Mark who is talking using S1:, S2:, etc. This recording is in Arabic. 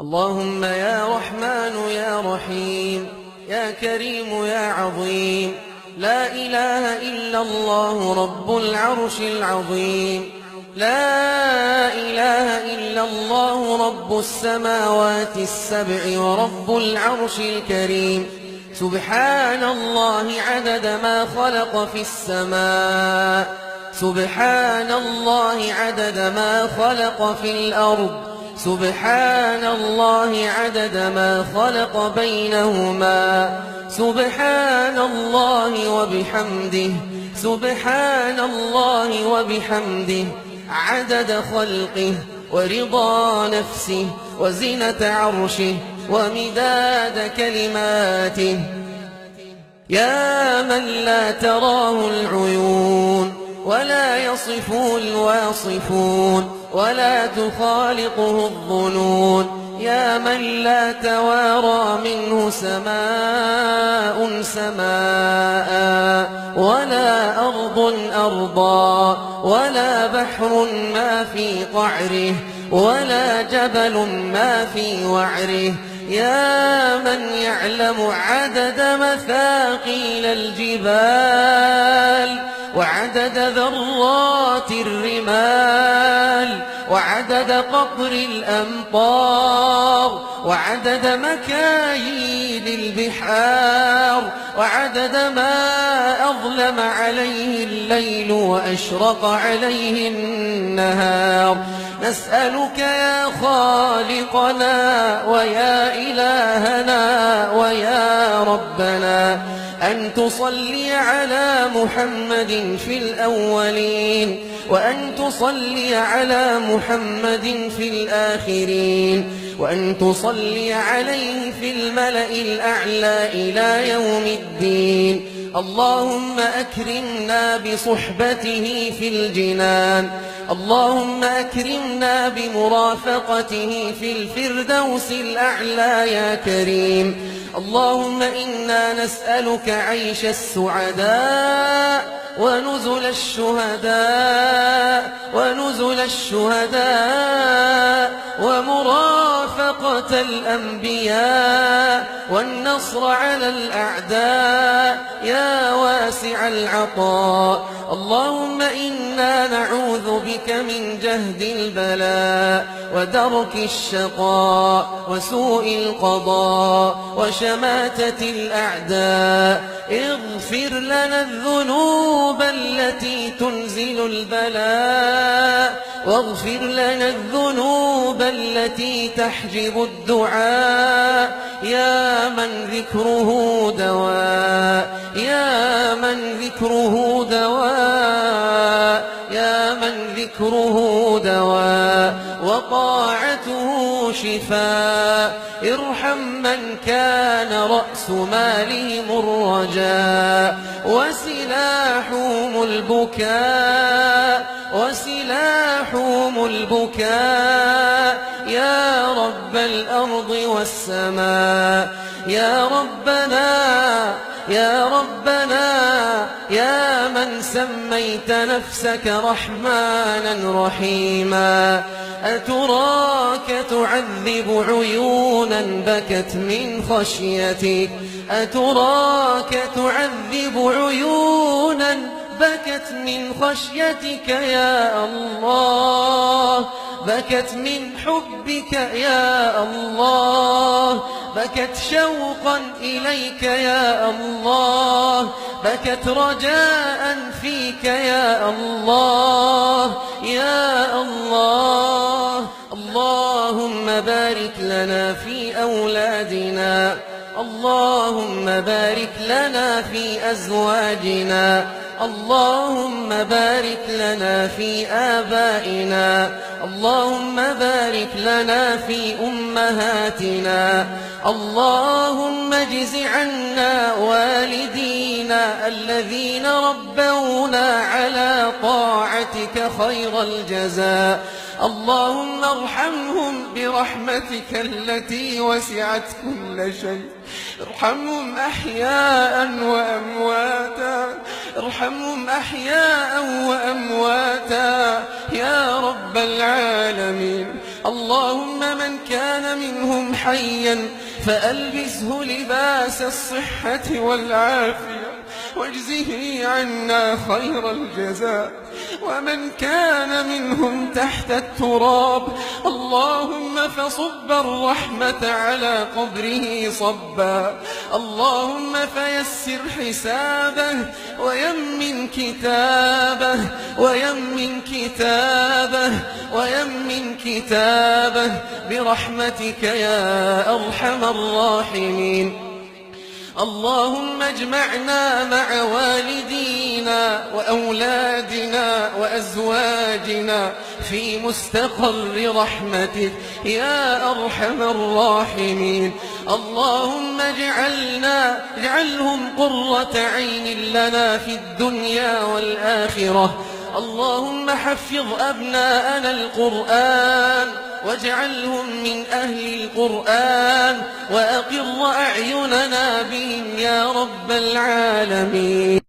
S1: اللهم يا رحمن يا رحيم يا كريم يا عظيم، لا إله إلا الله رب العرش العظيم، لا إله إلا الله رب السماوات السبع ورب العرش الكريم. سبحان الله عدد ما خلق في السماء، سبحان الله عدد ما خلق في الأرض، سبحان الله عدد ما خلق بينهما، سبحان الله وبحمده، سبحان الله وبحمده، عدد خلقه ورضا نفسه وزنة عرشه ومداد كلماته. يا من لا تراه العيون ولا يصفه الواصفون ولا تخالقه الظنون، يا من لا توارى منه سماء سماء ولا أرض أرضا ولا بحر ما في قعره ولا جبل ما في وعره، يا من يعلم عدد مثاقيل الجبال وعدد ذرات الرمال وعدد قطر الأمطار وعدد مكاييل البحار وعدد ما أظلم عليه الليل وأشرق عليه النهار. نسألك يا خالقنا ويا إلهنا ويا ربنا أن تصلي على محمد في الأولين وأن تصلي على محمد في الآخرين وأن تصلي عليه في الملأ الأعلى إلى يوم الدين. اللهم أكرمنا بصحبته في الجنان، اللهم أكرمنا بمرافقته في الفردوس الأعلى يا كريم. اللهم إنا نسألك عيش السعداء ونزل الشهداء ونزل الشهداء ومرافقة الأنبياء والنصر على الأعداء يا واسع العطاء. اللهم إنا نعوذ بك من جهد البلاء ودرك الشقاء وسوء القضاء وشماتة الأعداء. اغفر لنا الذنوب التي تنزل البلاء واغفر لنا الذنوب التي تحجب الدعاء، يا من ذكره دواء، يا من ذكره دواء، يا من ذكره دواء وطاعته شفاء. ارحم من كان رأس مالهم الرجاء وسلاحهم البكاء، وسلاحهم البكاء، يا رب الأرض والسماء. يا ربنا يا ربنا يا من سميت نفسك رحمانا رحيما، أتراك تعذب عيونا بكت من خشيتك، أتراك تعذب عيونا بكت من خشيتك يا الله، بكت من حبك يا الله، بكت شوقا إليك يا الله، بكت رجاء فيك يا الله يا الله. اللهم بارك لنا في أولادنا، اللهم بارك لنا في أزواجنا، اللهم بارك لنا في آبائنا، اللهم بارك لنا في أمهاتنا، اللهم اجز عنا والدينا الذين ربونا على طاعتك خير الجزاء. اللهم ارحمهم برحمتك التي وسعت كل شيء، ارحمهم أحياء وأمواتا، ارحمهم أحياء وأمواتا يا رب العالمين. اللهم من كان منهم حيا فألبسه لباس الصحة والعافية واجزه عنا خير الجزاء. ومن كان منهم تحت التراب اللهم فصب الرحمة على قبره صبا. اللهم فيسر حسابه ويمن كتابه ويمن كتابه ويمن كتابه برحمتك يا أرحم الراحمين. اللهم اجمعنا مع والدينا وأولادنا وأزواجنا في مستقر رحمتك يا أرحم الراحمين. اللهم اجعلهم قرة عين لنا في الدنيا والآخرة. اللهم حفظ أبناءنا القرآن واجعلهم من أهل القرآن وأقر أعيننا بهم يا رب العالمين.